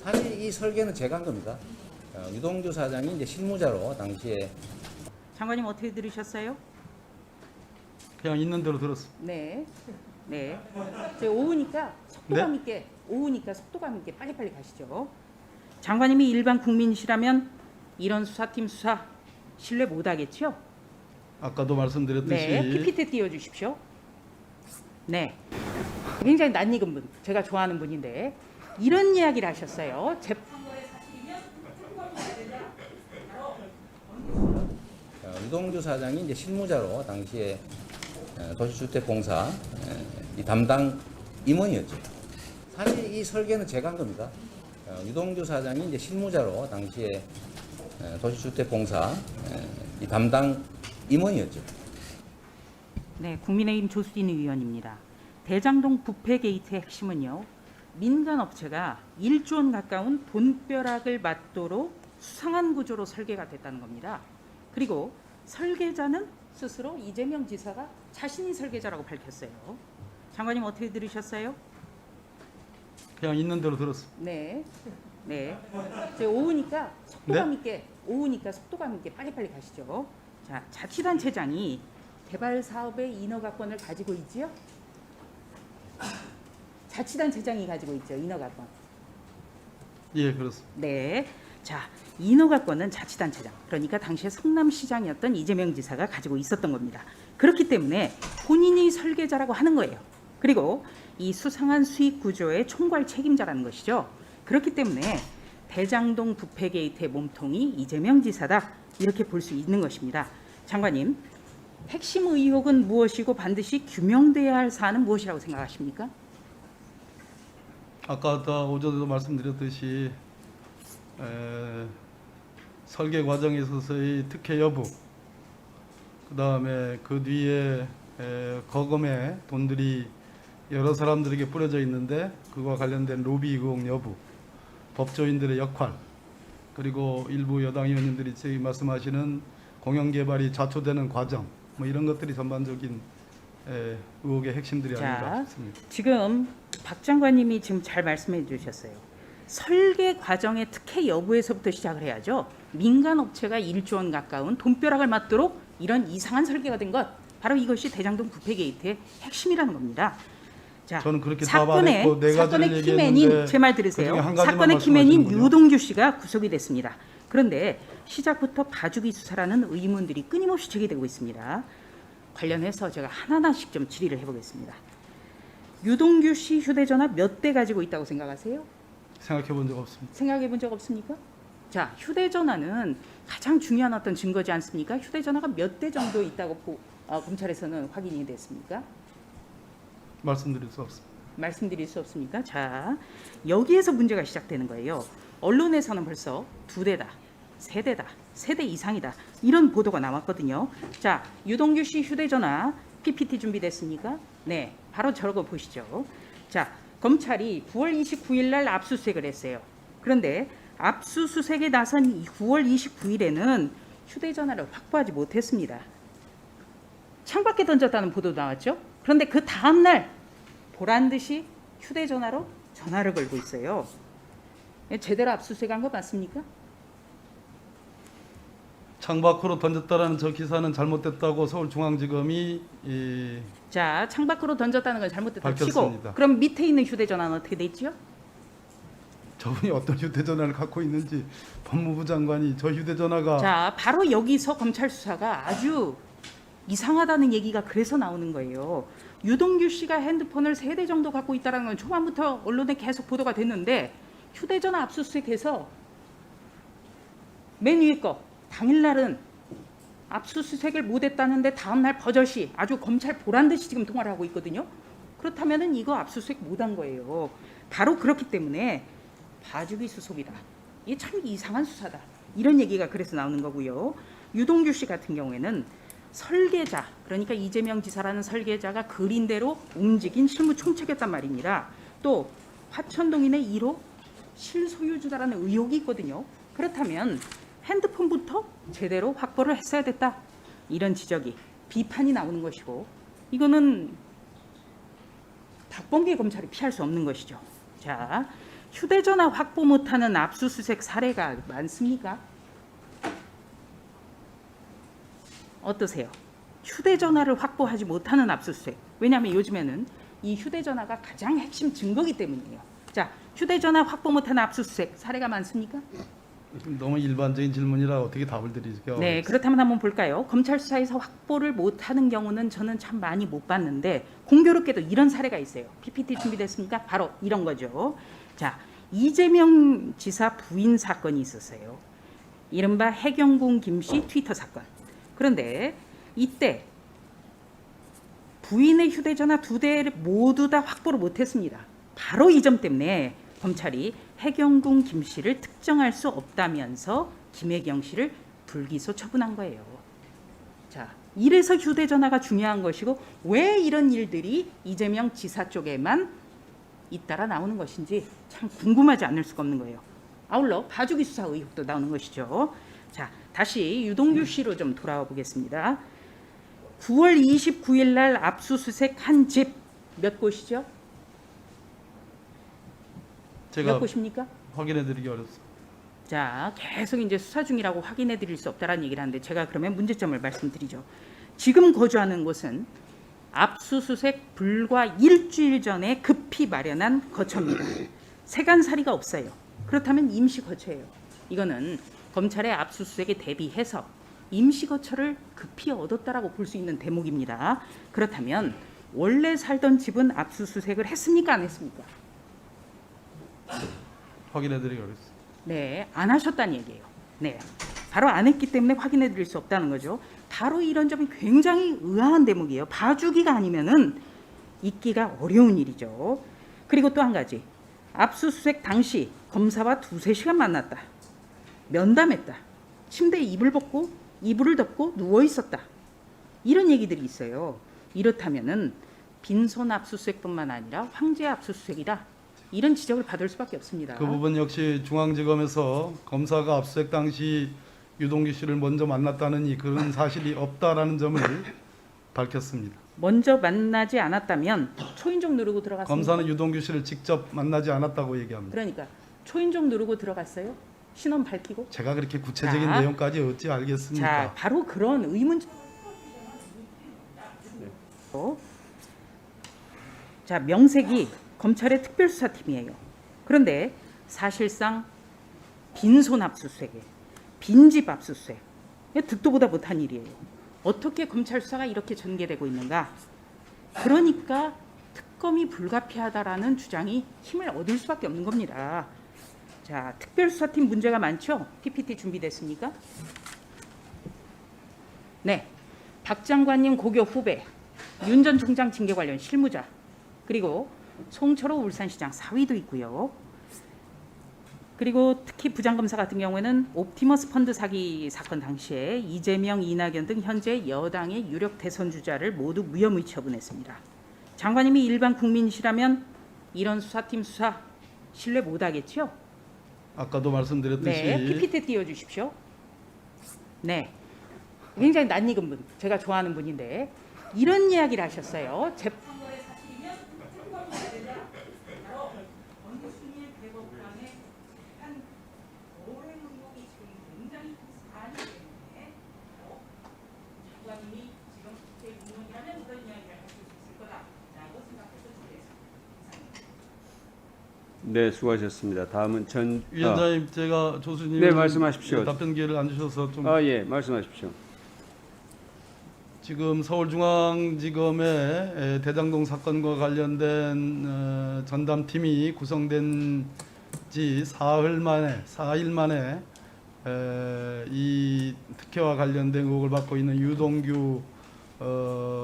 사실 이 설계는 제가 한 겁니다. 유동규 사장이 이제 실무자로 당시에 장관님 어떻게 들으셨어요? 그냥 있는 대로 들었어. 네. 네. 저희 오후니까 속도감 있게 오후니까 속도감 있게 빨리빨리 가시죠. 장관님이 일반 국민이시라면 이런 수사팀 수사 신뢰 못 하겠죠? 아까도 말씀드렸듯이 네. PPT 띄워 주십시오. 네. 굉장히 낯익은 분. 제가 좋아하는 분인데 이런 이야기를 하셨어요. 유동규 사장이 이제 실무자로 당시에 도시주택공사 이 담당 임원이었죠. 사실 이 설계는 제가 한 겁니다. 유동규 사장이 이제 실무자로 당시에 도시주택공사 이 담당 임원이었죠. 네, 국민의힘 조수진 의원입니다. 대장동 부패 게이트의 핵심은요. 민간 업체가 1조 원 가까운 돈벼락을 맞도록 수상한 구조로 설계가 됐다는 겁니다. 그리고 설계자는 스스로 이재명 지사가 자신이 설계자라고 밝혔어요. 장관님 어떻게 들으셨어요? 그냥 있는 대로 들었어. 네. 네. 저희 오후니까 속도감 있게 빨리빨리 가시죠. 자, 자치단체장이 개발 사업의 인허가권을 가지고 있지요? 자치단체장이 가지고 있죠, 인허가권. 예, 그렇습니다. 네. 자, 인허가권은 자치단체장, 그러니까 당시에 성남시장이었던 이재명 지사가 가지고 있었던 겁니다. 그렇기 때문에 본인이 설계자라고 하는 거예요. 그리고 이 수상한 수익 구조의 총괄 책임자라는 것이죠. 그렇기 때문에 대장동 부패 게이트의 몸통이 이재명 지사다, 이렇게 볼 수 있는 것입니다. 장관님, 핵심 의혹은 무엇이고 반드시 규명돼야 할 사안은 무엇이라고 생각하십니까? 아까 오전에도 말씀드렸듯이 설계 과정에 있어서의 특혜 여부, 그 다음에 그 뒤에 거금의 돈들이 여러 사람들에게 뿌려져 있는데 그와 관련된 로비 의혹 여부, 법조인들의 역할, 그리고 일부 여당 의원님들이 저희 말씀하시는 공영개발이 좌초되는 과정, 뭐 이런 것들이 전반적인 의혹의 핵심들이 아닌가 싶습니다. 지금 박 장관님이 지금 잘 말씀해 주셨어요. 설계 과정의 특혜 여부에서부터 시작을 해야죠. 민간 업체가 1조 원 가까운 돈벼락을 맞도록 이런 이상한 설계가 된 것, 바로 이것이 대장동 부패 게이트의 핵심이라는 겁니다. 자, 저는 그렇게 답 안 했고 네 가지를 키맨인, 제 말 들으세요. 사건의 키맨인 유동규 씨가 구속이 됐습니다. 그런데 시작부터 봐주기 수사라는 의문들이 끊임없이 제기되고 있습니다. 관련해서 제가 하나하나씩 좀 질의를 해보겠습니다. 유동규 씨 휴대전화 몇 대 가지고 있다고 생각하세요? 생각해 본 적 없습니다. 생각해 본 적 없습니까? 자, 휴대전화는 가장 중요한 어떤 증거지 않습니까? 휴대전화가 몇 대 정도 있다고 검찰에서는 확인이 됐습니까? 말씀드릴 수 없습니다. 말씀드릴 수 없습니까? 자, 여기에서 문제가 시작되는 거예요. 언론에서는 벌써 2대다, 3대다, 3대 이상이다, 이런 보도가 나왔거든요. 자, 유동규 씨 휴대전화 PPT 준비됐습니까? 네, 바로 저거 보시죠. 자, 검찰이 9월 29일 날 압수수색을 했어요. 그런데 압수수색에 나선 9월 29일에는 휴대전화를 확보하지 못했습니다. 창밖에 던졌다는 보도 나왔죠. 그런데 그 다음 날 보란 듯이 휴대전화로 전화를 걸고 있어요. 제대로 압수수색한 거 맞습니까? 창밖으로 던졌다라는 저 기사는 잘못됐다고 서울중앙지검이 자, 창밖으로 던졌다는 건 잘못됐다고 치고, 밝혔습니다. 그럼 밑에 있는 휴대전화는 어떻게 됐죠? 저분이 어떤 휴대전화를 갖고 있는지 법무부 장관이 저 휴대전화가 자, 바로 여기서 검찰 수사가 아주 이상하다는 얘기가 그래서 나오는 거예요. 유동규 씨가 핸드폰을 3대 정도 갖고 있다는 건 초반부터 언론에 계속 보도가 됐는데, 휴대전화 압수수색해서 맨 위에 거 당일날은 압수수색을 못했다는데 다음날 버젓이 아주 검찰 보란듯이 지금 통화를 하고 있거든요. 그렇다면은 이거 압수수색 못한 거예요. 바로 그렇기 때문에 봐주기 수속이다, 이게 참 이상한 수사다, 이런 얘기가 그래서 나오는 거고요. 유동규 씨 같은 경우에는 설계자, 그러니까 이재명 지사라는 설계자가 그린 대로 움직인 실무 총책이었단 말입니다. 또 화천동인의 1호 실소유주다라는 의혹이 있거든요. 그렇다면 핸드폰부터 제대로 확보를 했어야 됐다, 이런 지적이, 비판이 나오는 것이고, 이거는 박범계 검찰이 피할 수 없는 것이죠. 자, 휴대전화 확보 못하는 압수수색 사례가 많습니까? 어떠세요? 휴대전화를 확보하지 못하는 압수수색. 왜냐하면 요즘에는 이 휴대전화가 가장 핵심 증거기 때문이에요. 자, 휴대전화 확보 못하는 압수수색 사례가 많습니까? 너무 일반적인 질문이라 어떻게 답을 드리죠? 네, 그렇다면 한번 볼까요? 검찰 수사에서 확보를 못하는 경우는 저는 참 많이 못 봤는데 공교롭게도 이런 사례가 있어요. PPT 준비됐습니까? 바로 이런 거죠. 자, 이재명 지사 부인 사건이 있었어요. 이른바 해경궁 김씨 트위터 사건. 그런데 이때 부인의 휴대전화 2대를 모두 다 확보를 못했습니다. 바로 이 점 때문에 검찰이 해경궁 김 씨를 특정할 수 없다면서 김혜경 씨를 불기소 처분한 거예요. 자, 이래서 휴대전화가 중요한 것이고 왜 이런 일들이 이재명 지사 쪽에만 잇따라 나오는 것인지 참 궁금하지 않을 수가 없는 거예요. 아울러 봐주기 수사 의혹도 나오는 것이죠. 자, 다시 유동규 씨로 좀 돌아와 보겠습니다. 9월 29일 날 압수수색 한 집 몇 곳이죠? 제가 몇 곳입니까? 확인해드리기 어렵습니다. 자, 계속 이제 수사 중이라고 확인해 드릴 수 없다라는 얘기를 하는데 제가 그러면 문제점을 말씀드리죠. 지금 거주하는 곳은 압수수색 불과 일주일 전에 급히 마련한 거처입니다. 세간살이가 없어요. 그렇다면 임시 거처예요. 이거는 검찰의 압수수색에 대비해서 임시 거처를 급히 얻었다라고 볼 수 있는 대목입니다. 그렇다면 원래 살던 집은 압수수색을 했습니까? 안 했습니까? 확인해드리기 어렵습니다. 네, 안 하셨다는 얘기예요. 네, 바로 안 했기 때문에 확인해 드릴 수 없다는 거죠. 바로 이런 점이 굉장히 의아한 대목이에요. 봐주기가 아니면은 있기가 어려운 일이죠. 그리고 또 한 가지, 압수수색 당시 검사와 2-3시간 만났다. 면담했다. 침대에 이불을 벗고 이불을 덮고 누워 있었다. 이런 얘기들이 있어요. 이렇다면은 빈손 압수수색뿐만 아니라 황제 압수수색이다. 이런 지적을 받을 수밖에 없습니다. 그 부분 역시 중앙지검에서 검사가 압수수색 당시 유동규 씨를 먼저 만났다는 그런 사실이 없다라는 점을 밝혔습니다. 먼저 만나지 않았다면 초인종 누르고 들어갔습니다. 검사는 유동규 씨를 직접 만나지 않았다고 얘기합니다. 그러니까 초인종 누르고 들어갔어요? 신원 밝히고? 제가 그렇게 구체적인 자, 내용까지 어찌 알겠습니까? 자, 바로 그런 의문. 자, 명색이 검찰의 특별수사팀이에요. 그런데 사실상 빈손 압수수색이에요. 빈집 압수수색. 듣도 보다 못한 일이에요. 어떻게 검찰 수사가 이렇게 전개되고 있는가? 그러니까 특검이 불가피하다라는 주장이 힘을 얻을 수밖에 없는 겁니다. 자, 특별수사팀 문제가 많죠? PPT 준비됐습니까? 네, 박 장관님 고교 후배, 윤 전 총장 징계 관련 실무자, 그리고 송철호 울산시장 사위도 있고요. 그리고 특히 부장검사 같은 경우에는 옵티머스 펀드 사기 사건 당시에 이재명, 이낙연 등 현재 여당의 유력 대선 주자를 모두 무혐의 처분했습니다. 장관님이 일반 국민이시라면 이런 수사팀 수사 신뢰 못하겠죠? 아까도 말씀드렸듯이 네, PPT 띄워주십시오. 네, 굉장히 낯익은 분, 제가 좋아하는 분인데 이런 이야기를 하셨어요. 재판부의 사실이면 특검이 해야 된다. 바로 원순일 대법관의 한 오랜 의혹이 지금 굉장히 큰 사안이기 때문에 장관님이 지금 국회 의원이라면 이런 이야기를 하실 수 있을 거다라고 생각해서 준비했습니다. 네, 수고하셨습니다. 다음은 전 위원장님, 제가 조수님 네, 말씀하십시오. 답변 기회를 안 주셔서 좀 예, 말씀하십시오. 지금 서울중앙지검의 대장동 사건과 관련된 전담팀이 구성된 지 4일 만에 이 특혜와 관련된 의혹을 받고 있는 유동규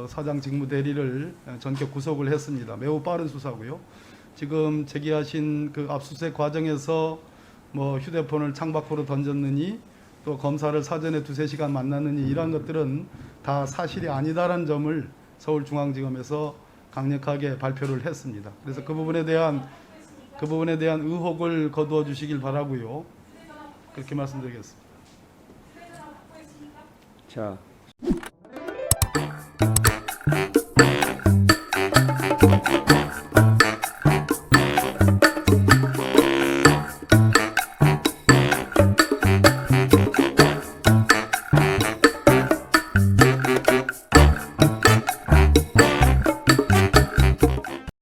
사장 직무 대리를 전격 구속을 했습니다. 매우 빠른 수사고요. 지금 제기하신 그 압수수색 과정에서 뭐 휴대폰을 창밖으로 던졌느니 또 검사를 사전에 2-3시간 만났느니 이러한 것들은 다 사실이 아니다라는 점을 서울중앙지검에서 강력하게 발표를 했습니다. 그래서 그 부분에 대한 의혹을 거두어 주시길 바라고요. 그렇게 말씀드리겠습니다. 자,